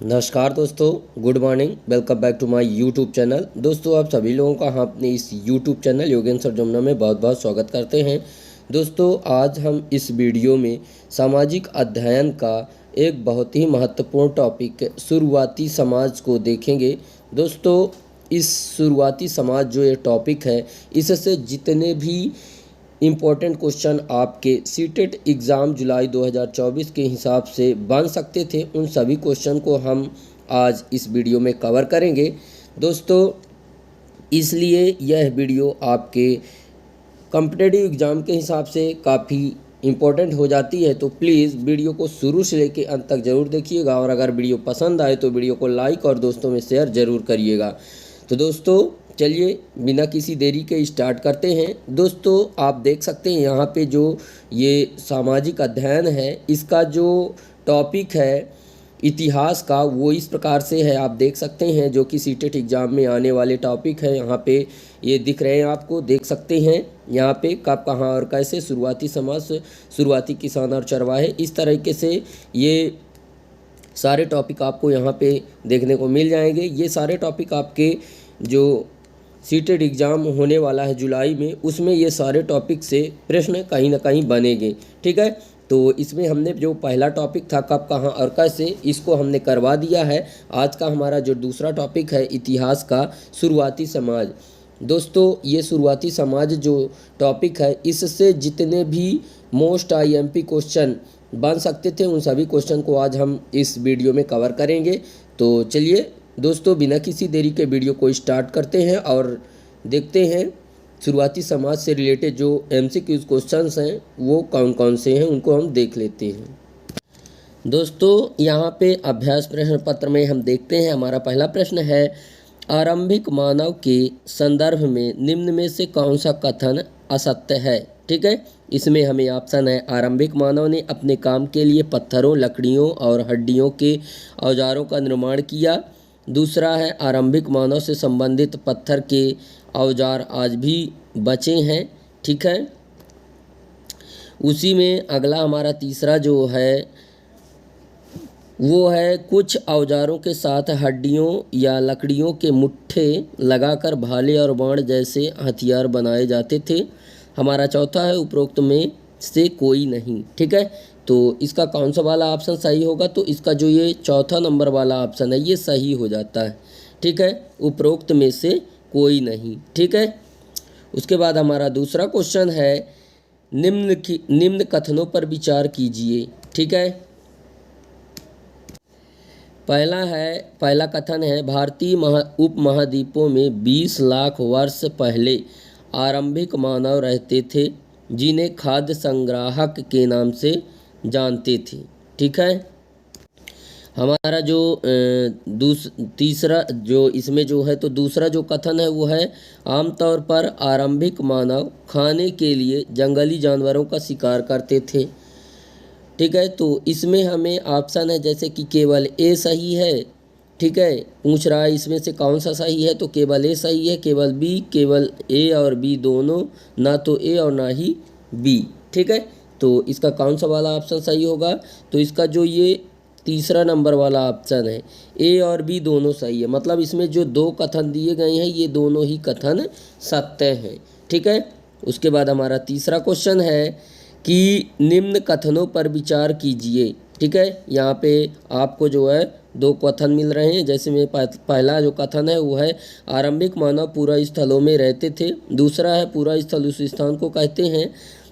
नमस्कार दोस्तों, good morning. Welcome back to my YouTube channel. दोस्तों, आप सभी लोगों का हम अपने इस YouTube channel Yogendra sir Jamuna में बहुत बहुत स्वागत करते हैं। दोस्तों, आज हम इस वीडियो में सामाजिक अध्ययन का एक बहुत ही महत्वपूर्ण टॉपिक शुरुआती समाज को देखेंगे। दोस्तों, इस शुरुआती समाज जो ये टॉपिक है, इससे जितने भी इम्पोर्टेंट क्वेश्चन आपके सीटेट एग्ज़ाम जुलाई 2024 के हिसाब से बन सकते थे, उन सभी क्वेश्चन को हम आज इस वीडियो में कवर करेंगे। दोस्तों, इसलिए यह वीडियो आपके कॉम्पिटिटिव एग्ज़ाम के हिसाब से काफ़ी इम्पोर्टेंट हो जाती है, तो प्लीज़ वीडियो को शुरू से लेकर अंत तक ज़रूर देखिएगा। और अगर वीडियो पसंद आए तो वीडियो को लाइक और दोस्तों में शेयर ज़रूर करिएगा। तो दोस्तों, चलिए बिना किसी देरी के स्टार्ट करते हैं। दोस्तों, आप देख सकते हैं यहाँ पे जो ये सामाजिक अध्ययन है, इसका जो टॉपिक है इतिहास का, वो इस प्रकार से है। आप देख सकते हैं जो कि सीटेट एग्ज़ाम में आने वाले टॉपिक है। यहाँ पे ये दिख रहे हैं, आपको देख सकते हैं यहाँ पे कब, कहाँ और कैसे, शुरुआती समाज, शुरुआती किसान और चरवाहे, इस तरीके से ये सारे टॉपिक आपको यहाँ पे देखने को मिल जाएंगे। ये सारे टॉपिक आपके जो सीटेट एग्ज़ाम होने वाला है जुलाई में, उसमें ये सारे टॉपिक से प्रश्न कहीं ना कहीं बनेंगे। ठीक है, तो इसमें हमने जो पहला टॉपिक था कब, कहाँ और कैसे, इसको हमने करवा दिया है। आज का हमारा जो दूसरा टॉपिक है इतिहास का शुरुआती समाज। दोस्तों, ये शुरुआती समाज जो टॉपिक है, इससे जितने भी मोस्ट आईएमपी क्वेश्चन बन सकते थे, उन सभी क्वेश्चन को आज हम इस वीडियो में कवर करेंगे। तो चलिए दोस्तों, बिना किसी देरी के वीडियो को स्टार्ट करते हैं और देखते हैं शुरुआती समाज से रिलेटेड जो एमसीक्यूज क्वेश्चंस हैं वो कौन कौन से हैं, उनको हम देख लेते हैं। दोस्तों, यहाँ पे अभ्यास प्रश्न पत्र में हम देखते हैं, हमारा पहला प्रश्न है, आरंभिक मानव के संदर्भ में निम्न में से कौन सा कथन असत्य है। ठीक है, इसमें हमें ऑप्शन है, आरंभिक मानव ने अपने काम के लिए पत्थरों, लकड़ियों और हड्डियों के औजारों का निर्माण किया। दूसरा है, आरंभिक मानव से संबंधित पत्थर के औजार आज भी बचे हैं। ठीक है, उसी में अगला हमारा तीसरा जो है वो है, कुछ औजारों के साथ हड्डियों या लकड़ियों के मुट्ठे लगाकर भाले और बाण जैसे हथियार बनाए जाते थे। हमारा चौथा है, उपरोक्त में से कोई नहीं। ठीक है, तो इसका कौन सा वाला ऑप्शन सही होगा, तो इसका जो ये चौथा नंबर वाला ऑप्शन है ये सही हो जाता है। ठीक है, उपरोक्त में से कोई नहीं। ठीक है, उसके बाद हमारा दूसरा क्वेश्चन है, निम्न कथनों पर विचार कीजिए। ठीक है, पहला कथन है, भारतीय उपमहाद्वीपों में 20 लाख वर्ष पहले आरंभिक मानव रहते थे जिन्हें खाद्य संग्राहक के नाम से जानते थे। ठीक है, हमारा जो तीसरा जो इसमें जो है, तो दूसरा जो कथन है वो है, आमतौर पर आरंभिक मानव खाने के लिए जंगली जानवरों का शिकार करते थे। ठीक है, तो इसमें हमें ऑप्शन है जैसे कि केवल ए सही है। ठीक है, पूछ रहा है इसमें से कौन सा सही है, तो केवल ए सही है, केवल बी, केवल ए और बी दोनों, ना तो ए और ना ही बी। ठीक है, तो इसका कौन सा वाला ऑप्शन सही होगा, तो इसका जो ये तीसरा नंबर वाला ऑप्शन है, ए और बी दोनों सही है। मतलब इसमें जो दो कथन दिए गए हैं ये दोनों ही कथन सत्य हैं। ठीक है, उसके बाद हमारा तीसरा क्वेश्चन है कि निम्न कथनों पर विचार कीजिए। ठीक है, यहाँ पे आपको जो है दो कथन मिल रहे हैं। जैसे में पहला जो कथन है वो है, आरंभिक मानव पूरा स्थलों में रहते थे। दूसरा है, पूरा स्थल उस स्थान को कहते हैं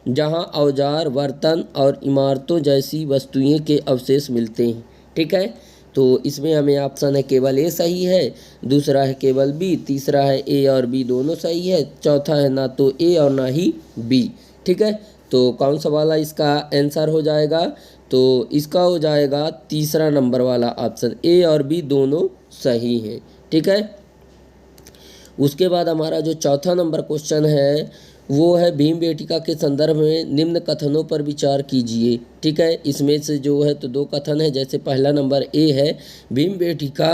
जहाँ औजार, बर्तन और इमारतों जैसी वस्तुएं के अवशेष मिलते हैं। ठीक है, तो इसमें हमें ऑप्शन है केवल ए सही है, दूसरा है केवल बी, तीसरा है ए और बी दोनों सही है, चौथा है ना तो ए और ना ही बी। ठीक है, तो कौन सा वाला इसका आंसर हो जाएगा, तो इसका हो जाएगा तीसरा नंबर वाला ऑप्शन, ए और बी दोनों सही हैं। ठीक है, उसके बाद हमारा जो चौथा नंबर क्वेश्चन है वो है, भीमबेटिका के संदर्भ में निम्न कथनों पर विचार कीजिए। ठीक है, इसमें से जो है तो दो कथन है। जैसे पहला नंबर ए है, भीमबेटिका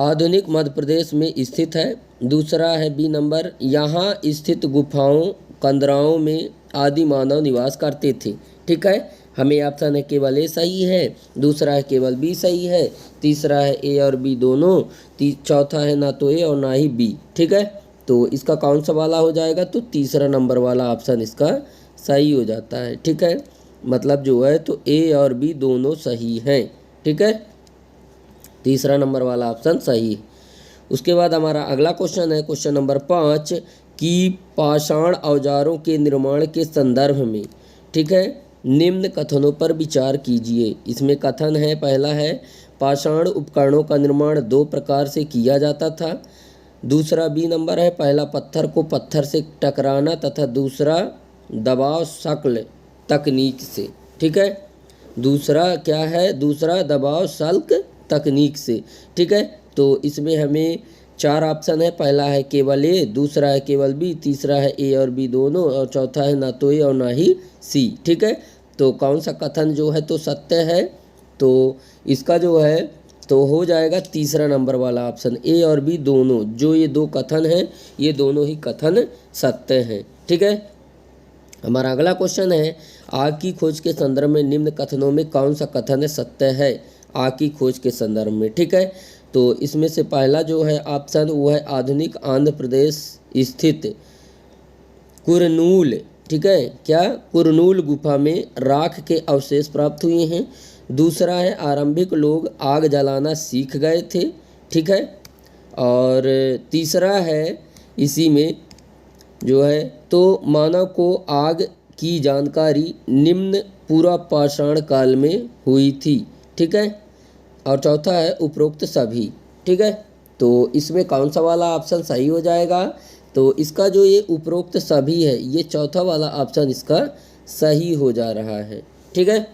आधुनिक मध्य प्रदेश में स्थित है। दूसरा है बी नंबर, यहाँ स्थित गुफाओं, कंदराओं में आदि मानव निवास करते थे। ठीक है, हमें ऑप्शन है केवल ए सही है, दूसरा है केवल बी सही है, तीसरा है ए और बी दोनों, चौथा है ना तो ए और ना ही बी। ठीक है, तो इसका कौन सा वाला हो जाएगा, तो तीसरा नंबर वाला ऑप्शन इसका सही हो जाता है। ठीक है, मतलब जो है तो ए और बी दोनों सही हैं। ठीक है, तीसरा नंबर वाला ऑप्शन सही है। उसके बाद हमारा अगला क्वेश्चन है क्वेश्चन नंबर 5 कि पाषाण औजारों के निर्माण के संदर्भ में, ठीक है, निम्न कथनों पर विचार कीजिए। इसमें कथन है, पहला है पाषाण उपकरणों का निर्माण 2 प्रकार से किया जाता था। दूसरा बी नंबर है, पहला पत्थर को पत्थर से टकराना तथा दूसरा दबाव शक्ल तकनीक से। ठीक है, दूसरा क्या है, दूसरा दबाव शल्क तकनीक से। ठीक है, तो इसमें हमें 4 ऑप्शन है, पहला है केवल ए, दूसरा है केवल बी, तीसरा है ए और बी दोनों और चौथा है ना तो ए और ना ही सी। ठीक है, तो कौन सा कथन जो है तो सत्य है, तो इसका जो है तो हो जाएगा तीसरा नंबर वाला ऑप्शन, ए और बी दोनों, जो ये 2 कथन हैं ये दोनों ही कथन सत्य हैं। ठीक है, हमारा अगला क्वेश्चन है आग की खोज के संदर्भ में निम्न कथनों में कौन सा कथन सत्य है आग की खोज के संदर्भ में। ठीक है, तो इसमें से पहला जो है ऑप्शन वो है आधुनिक आंध्र प्रदेश स्थित कुरनूल, ठीक है, क्या कुरनूल गुफा में राख के अवशेष प्राप्त हुए हैं। दूसरा है आरंभिक लोग आग जलाना सीख गए थे। ठीक है, और तीसरा है इसी में जो है तो मानव को आग की जानकारी निम्न पूरा पाषाण काल में हुई थी। ठीक है, और चौथा है उपरोक्त सभी। ठीक है, तो इसमें कौन सा वाला ऑप्शन सही हो जाएगा, तो इसका जो ये उपरोक्त सभी है ये चौथा वाला ऑप्शन इसका सही हो जा रहा है। ठीक है,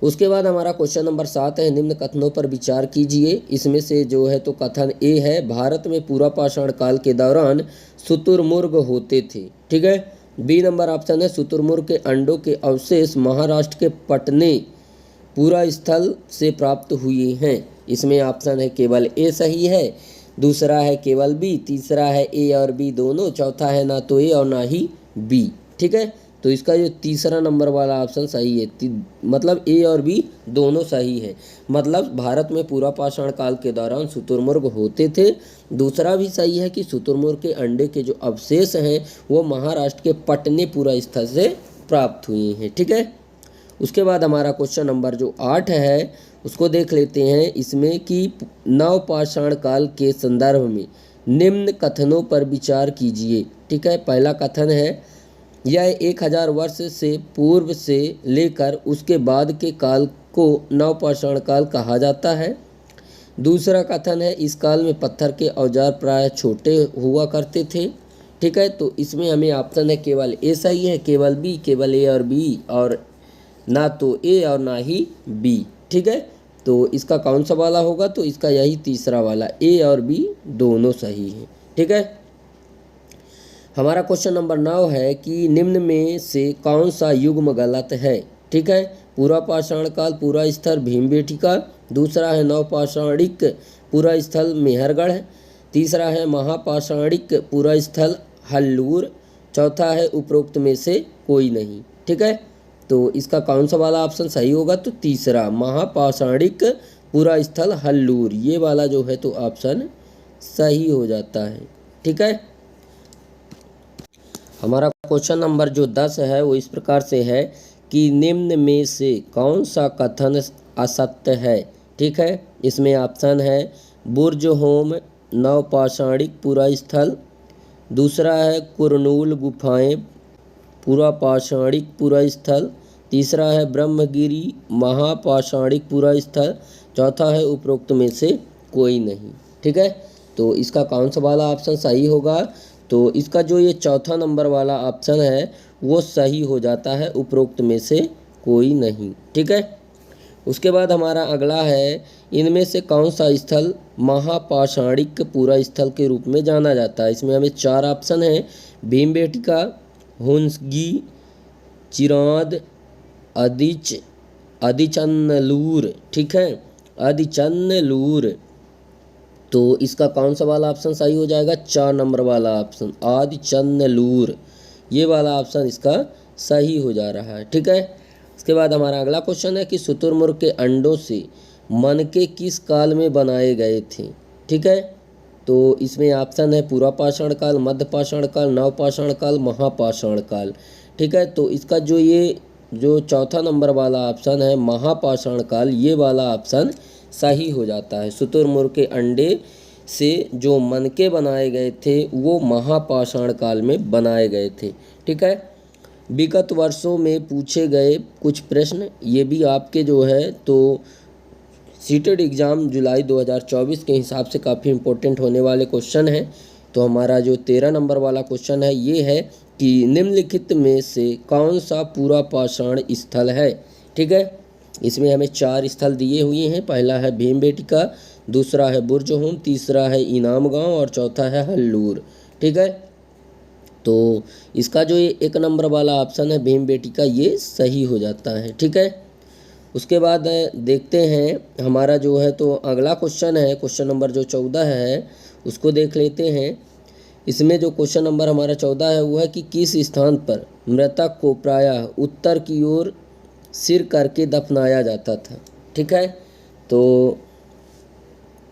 उसके बाद हमारा क्वेश्चन नंबर 7 है निम्न कथनों पर विचार कीजिए। इसमें से जो है तो कथन ए है भारत में पूरा पाषाण काल के दौरान शुतुरमुर्ग होते थे। ठीक है, बी नंबर ऑप्शन है शुतुरमुर्ग के अंडों के अवशेष महाराष्ट्र के पटने पूरा स्थल से प्राप्त हुए हैं। इसमें ऑप्शन है केवल ए सही है, दूसरा है केवल बी, तीसरा है ए और बी दोनों, चौथा है ना तो ए और ना ही बी। ठीक है, तो इसका जो तीसरा नंबर वाला ऑप्शन सही है, मतलब ए और बी दोनों सही है, मतलब भारत में पूरा पाषाण काल के दौरान शुतुरमुर्ग होते थे। दूसरा भी सही है कि शुतुरमुर्ग के अंडे के जो अवशेष हैं वो महाराष्ट्र के पटने पूरा स्थल से प्राप्त हुए हैं। ठीक है, उसके बाद हमारा क्वेश्चन नंबर जो 8 है उसको देख लेते हैं। इसमें कि नव पाषाण काल के संदर्भ में निम्न कथनों पर विचार कीजिए। ठीक है, पहला कथन है यह 1000 वर्ष से पूर्व से लेकर उसके बाद के काल को नव पाषाण काल कहा जाता है। दूसरा कथन है इस काल में पत्थर के औजार प्राय छोटे हुआ करते थे। ठीक है, तो इसमें हमें ऑप्शन है केवल ए सही है, केवल बी, केवल ए और बी, और ना तो ए और ना ही बी। ठीक है, तो इसका कौन सा वाला होगा, तो इसका यही तीसरा वाला, ए और बी दोनों सही हैं। ठीक है, हमारा क्वेश्चन नंबर 9 है कि निम्न में से कौन सा युग्म गलत है। ठीक है, पूरा पाषाण काल पूरा स्थल भीमबेटका, दूसरा है नवपाषाणिक पूरा स्थल मेहरगढ़, तीसरा है महापाषाणिक पूरा स्थल हल्लूर, चौथा है उपरोक्त में से कोई नहीं। ठीक है, तो इसका कौन सा वाला ऑप्शन सही होगा, तो तीसरा महापाषाणिक पूरा स्थल हल्लूर, ये वाला जो है तो ऑप्शन सही हो जाता है। ठीक है, हमारा क्वेश्चन नंबर जो 10 है वो इस प्रकार से है कि निम्न में से कौन सा कथन असत्य है। ठीक है, इसमें ऑप्शन है बुर्ज होम नवपाषाणिक पूरा स्थल, दूसरा है कुरनूल गुफाएं पूरा पाषाणिक पूरा स्थल, तीसरा है ब्रह्मगिरी महापाषाणिक पूरा स्थल, चौथा है उपरोक्त में से कोई नहीं। ठीक है, तो इसका कौन सा वाला ऑप्शन सही होगा, तो इसका जो ये चौथा नंबर वाला ऑप्शन है वो सही हो जाता है, उपरोक्त में से कोई नहीं। ठीक है, उसके बाद हमारा अगला है इनमें से कौन सा स्थल महापाषाणिक पूरा स्थल के रूप में जाना जाता है। इसमें हमें 4 ऑप्शन हैं, भीमबेटका, हुंसगी, चिरांद, आदिचन्नलूर। ठीक है, आदिचन्नलूर, तो इसका कौन सा वाला ऑप्शन सही हो जाएगा, 4 नंबर वाला ऑप्शन आदिचन्नलूर, ये वाला ऑप्शन इसका सही हो जा रहा है। ठीक है, उसके बाद हमारा अगला क्वेश्चन है कि शुतुरमुर्ग के अंडों से मनके किस काल में बनाए गए थे। ठीक है, तो इसमें ऑप्शन है पूर्व पाषाण काल, मध्य पाषाण काल, नवपाषाण काल, महापाषाण काल। ठीक है, तो इसका जो चौथा नंबर वाला ऑप्शन है महापाषाण काल, ये वाला ऑप्शन सही हो जाता है। शुतुरमुर्ग के अंडे से जो मनके बनाए गए थे वो महापाषाण काल में बनाए गए थे। ठीक है, विगत वर्षों में पूछे गए कुछ प्रश्न, ये भी आपके जो है तो सीटेड एग्ज़ाम जुलाई 2024 के हिसाब से काफ़ी इम्पोर्टेंट होने वाले क्वेश्चन हैं। तो हमारा जो 13 नंबर वाला क्वेश्चन है ये है कि निम्नलिखित में से कौन सा पूरा पाषाण स्थल है। ठीक है, इसमें हमें 4 स्थल दिए हुए हैं। पहला है भीमबेटका, दूसरा है बुर्जहोम, तीसरा है इनाम गांव और चौथा है हल्लूर। ठीक है, तो इसका जो ये 1 नंबर वाला ऑप्शन है भीमबेटका, ये सही हो जाता है। ठीक है, उसके बाद देखते हैं हमारा जो है तो अगला क्वेश्चन है, क्वेश्चन नंबर जो 14 है उसको देख लेते हैं। इसमें जो क्वेश्चन नंबर हमारा 14 है वो है कि किस स्थान पर मृतक को प्रायः उत्तर की ओर सिर करके दफनाया जाता था। ठीक है, तो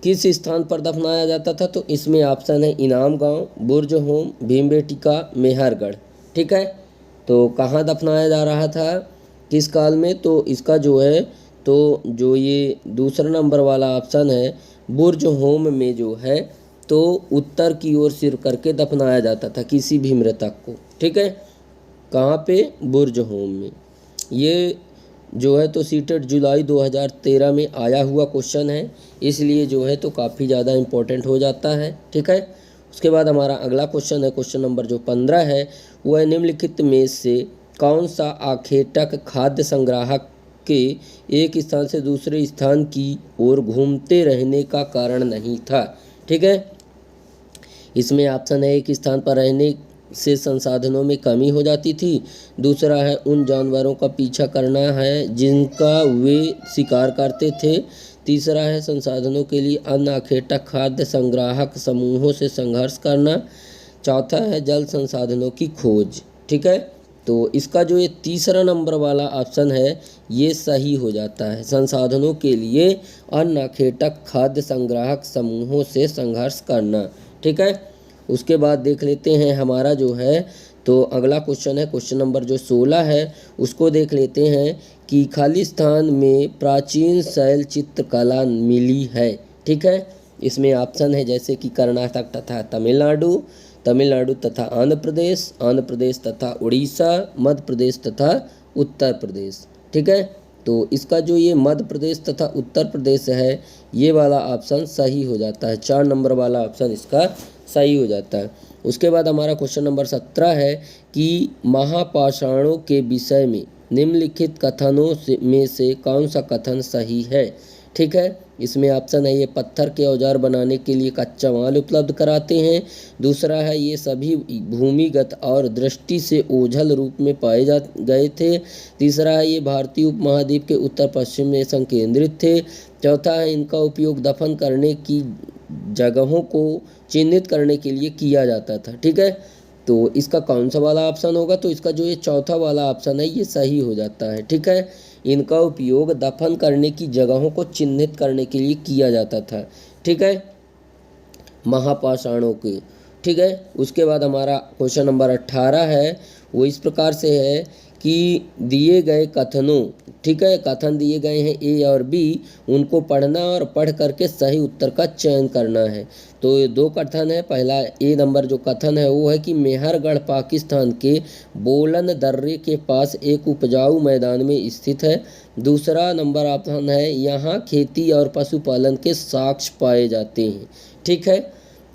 किस स्थान पर दफनाया जाता था, तो इसमें ऑप्शन है इनाम गांव, बुर्जहोम, भीमबेटका, मेहरगढ़। ठीक है, तो कहाँ दफनाया जा रहा था, किस काल में, तो इसका जो है तो जो ये दूसरा नंबर वाला ऑप्शन है बुर्जहोम में जो है तो उत्तर की ओर सिर करके दफनाया जाता था किसी भी मृतक को। ठीक है, कहाँ पे, बुर्जहोम में। ये जो है तो सीटेड जुलाई 2013 में आया हुआ क्वेश्चन है, इसलिए जो है तो काफ़ी ज़्यादा इम्पोर्टेंट हो जाता है। ठीक है, उसके बाद हमारा अगला क्वेश्चन है, क्वेश्चन नंबर जो 15 है वो है निम्नलिखित में से कौन सा आखेटक खाद्य संग्राहक के एक स्थान से दूसरे स्थान की ओर घूमते रहने का कारण नहीं था। ठीक है, इसमें ऑप्शन है एक स्थान पर रहने से संसाधनों में कमी हो जाती थी, दूसरा है उन जानवरों का पीछा करना है जिनका वे शिकार करते थे, तीसरा है संसाधनों के लिए अन्य आखेटक खाद्य संग्राहक समूहों से संघर्ष करना, चौथा है जल संसाधनों की खोज। ठीक है, तो इसका जो ये तीसरा नंबर वाला ऑप्शन है ये सही हो जाता है, संसाधनों के लिए अन्य आखेटक खाद्य संग्राहक समूहों से संघर्ष करना। ठीक है, उसके बाद देख लेते हैं हमारा जो है तो अगला क्वेश्चन है, क्वेश्चन नंबर जो 16 है उसको देख लेते हैं कि खालिस्तान में प्राचीन शैल चित्रकला मिली है। ठीक है, इसमें ऑप्शन है जैसे कि कर्नाटक तथा तमिलनाडु, तमिलनाडु तथा आंध्र प्रदेश तथा उड़ीसा, मध्य प्रदेश तथा उत्तर प्रदेश। ठीक है, तो इसका जो ये मध्य प्रदेश तथा उत्तर प्रदेश है ये वाला ऑप्शन सही हो जाता है, 4 नंबर वाला ऑप्शन इसका सही हो जाता है। उसके बाद हमारा क्वेश्चन नंबर 17 है कि महापाषाणों के विषय में निम्नलिखित कथनों में से कौन सा कथन सही है। ठीक है, इसमें ऑप्शन है ये पत्थर के औजार बनाने के लिए कच्चा माल उपलब्ध कराते हैं, दूसरा है ये सभी भूमिगत और दृष्टि से ओझल रूप में पाए गए थे, तीसरा है ये भारतीय उपमहाद्वीप के उत्तर पश्चिम में संकेंद्रित थे, चौथा है इनका उपयोग दफन करने की जगहों को चिन्हित करने के लिए किया जाता था। ठीक है, तो इसका कौन सा वाला ऑप्शन होगा, तो इसका जो ये चौथा वाला ऑप्शन है ये सही हो जाता है। ठीक है, इनका उपयोग दफन करने की जगहों को चिन्हित करने के लिए किया जाता था। ठीक है, महापाषाणों के। ठीक है, उसके बाद हमारा क्वेश्चन नंबर 18 है वो इस प्रकार से है कि दिए गए कथनों, ठीक है, कथन दिए गए हैं ए और बी, उनको पढ़ना और पढ़ करके सही उत्तर का चयन करना है। तो ये 2 कथन है, पहला ए नंबर जो कथन है वो है कि मेहरगढ़ पाकिस्तान के बोलन दर्रे के पास एक उपजाऊ मैदान में स्थित है, दूसरा नंबर ऑप्शन है यहाँ खेती और पशुपालन के साक्ष्य पाए जाते हैं। ठीक है,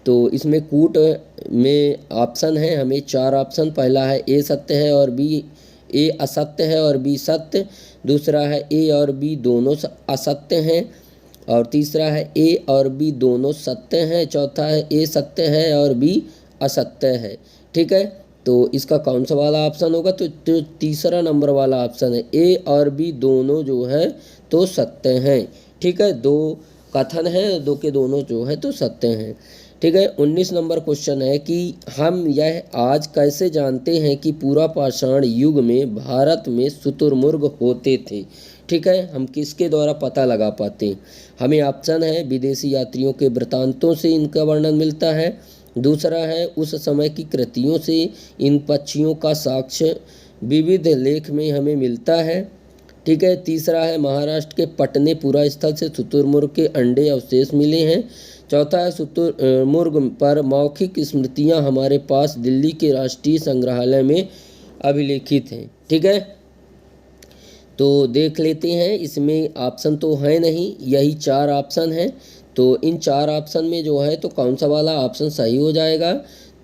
तो इसमें कूट में ऑप्शन है हमें 4 ऑप्शन, पहला है ए सत्य है और बी ए असत्य है और बी सत्य, दूसरा है ए और बी दोनों असत्य हैं, और तीसरा है ए और बी दोनों सत्य हैं, चौथा है ए सत्य है और बी असत्य है। ठीक है, तो इसका कौन सा वाला ऑप्शन होगा, तो तीसरा नंबर वाला ऑप्शन है ए और बी दोनों जो है तो सत्य हैं। ठीक है, 2 कथन हैं, 2 के दोनों जो है तो सत्य हैं। ठीक है। 19 नंबर क्वेश्चन है कि हम यह आज कैसे जानते हैं कि पूरा पाषाण युग में भारत में शुतुरमुर्ग होते थे। ठीक है, हम किसके द्वारा पता लगा पाते हैं? हमें ऑप्शन है विदेशी यात्रियों के वृत्तांतों से इनका वर्णन मिलता है, दूसरा है उस समय की कृतियों से इन पक्षियों का साक्ष्य विविध लेख में हमें मिलता है। ठीक है, तीसरा है महाराष्ट्र के पटनेपुरा स्थल से शुतुरमुर्ग के अंडे अवशेष मिले हैं। चौथा है शुतुरमुर्ग पर मौखिक स्मृतियां हमारे पास दिल्ली के राष्ट्रीय संग्रहालय में अभिलेखित हैं। ठीक है, तो देख लेते हैं, इसमें ऑप्शन तो है नहीं, यही 4 ऑप्शन हैं। तो इन 4 ऑप्शन में जो है तो कौन सा वाला ऑप्शन सही हो जाएगा?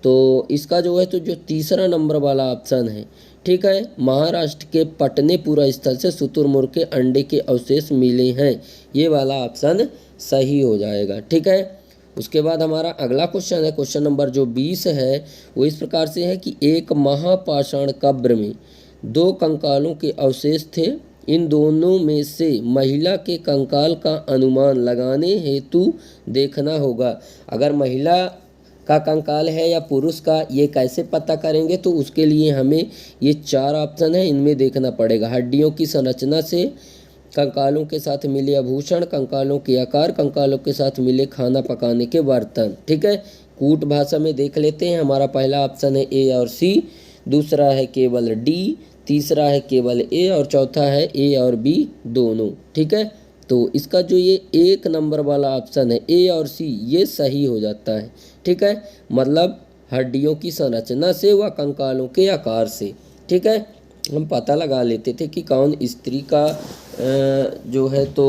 तो इसका जो है तो जो तीसरा नंबर वाला ऑप्शन है, ठीक है, महाराष्ट्र के पटनेपुरा स्थल से शुतुरमुर्ग के अंडे के अवशेष मिले हैं, ये वाला ऑप्शन सही हो जाएगा। ठीक है, उसके बाद हमारा अगला क्वेश्चन है, क्वेश्चन नंबर जो 20 है वो इस प्रकार से है कि एक महापाषाण कब्र में 2 कंकालों के अवशेष थे। इन दोनों में से महिला के कंकाल का अनुमान लगाने हेतु देखना होगा। अगर महिला का कंकाल है या पुरुष का, ये कैसे पता करेंगे? तो उसके लिए हमें ये 4 ऑप्शन है, इनमें देखना पड़ेगा। हड्डियों की संरचना से, कंकालों के साथ मिले आभूषण, कंकालों के आकार, कंकालों के साथ मिले खाना पकाने के बर्तन। ठीक है, कूट भाषा में देख लेते हैं। हमारा पहला ऑप्शन है ए और सी, दूसरा है केवल डी, तीसरा है केवल ए और चौथा है ए और बी दोनों। ठीक है, तो इसका जो ये 1 नंबर वाला ऑप्शन है ए और सी, ये सही हो जाता है। ठीक है, मतलब हड्डियों की संरचना से व कंकालों के आकार से। ठीक है, हम पता लगा लेते थे कि कौन स्त्री का जो है तो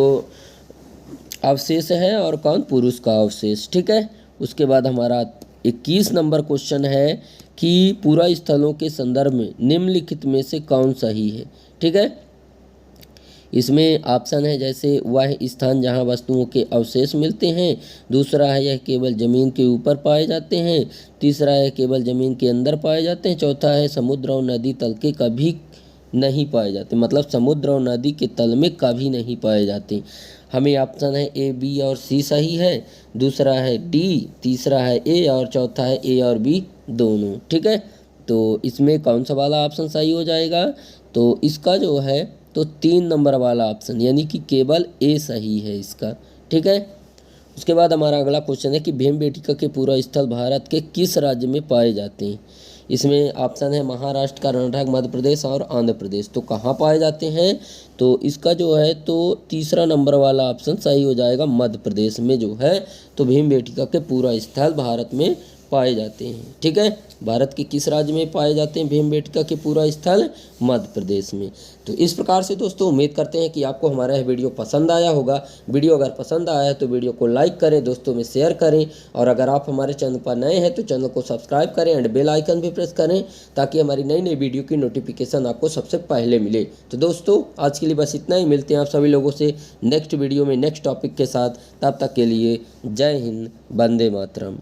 अवशेष है और कौन पुरुष का अवशेष। ठीक है, उसके बाद हमारा 21 नंबर क्वेश्चन है कि पूरा स्थलों के संदर्भ में निम्नलिखित में से कौन सही है। ठीक है, इसमें ऑप्शन है जैसे वह स्थान जहां वस्तुओं के अवशेष मिलते हैं, दूसरा है यह केवल ज़मीन के ऊपर पाए जाते हैं, तीसरा है केवल ज़मीन के अंदर पाए जाते हैं, चौथा है समुद्र और नदी तल के कभी नहीं पाए जाते, मतलब समुद्र और नदी के तल में कभी नहीं पाए जाते। हमें ऑप्शन है ए, बी और सी सही है, दूसरा है डी, तीसरा है ए और चौथा है ए और बी दोनों। ठीक है, तो इसमें कौन सा वाला ऑप्शन सही हो जाएगा? तो इसका जो है तो 3 नंबर वाला ऑप्शन, यानी कि केवल ए सही है इसका। ठीक है, उसके बाद हमारा अगला क्वेश्चन है कि भीमबेटका के पूरा स्थल भारत के किस राज्य में पाए जाते हैं? इसमें ऑप्शन है महाराष्ट्र, कर्नाटक, मध्य प्रदेश और आंध्र प्रदेश। तो कहाँ पाए जाते हैं? तो इसका जो है तो तीसरा नंबर वाला ऑप्शन सही हो जाएगा, मध्य प्रदेश में जो है तो भीमबेटका के पूरा स्थल भारत में पाए जाते हैं। ठीक है, भारत के किस राज्य में पाए जाते हैं भीमबेटका के पूरा स्थल? मध्य प्रदेश में। तो इस प्रकार से दोस्तों उम्मीद करते हैं कि आपको हमारा यह वीडियो पसंद आया होगा। वीडियो अगर पसंद आया है तो वीडियो को लाइक करें, दोस्तों में शेयर करें, और अगर आप हमारे चैनल पर नए हैं तो चैनल को सब्सक्राइब करें एंड बेल आइकन भी प्रेस करें ताकि हमारी नई नई वीडियो की नोटिफिकेशन आपको सबसे पहले मिले। तो दोस्तों आज के लिए बस इतना ही, मिलते हैं आप सभी लोगों से नेक्स्ट वीडियो में नेक्स्ट टॉपिक के साथ। तब तक के लिए जय हिंद, वंदे मातरम।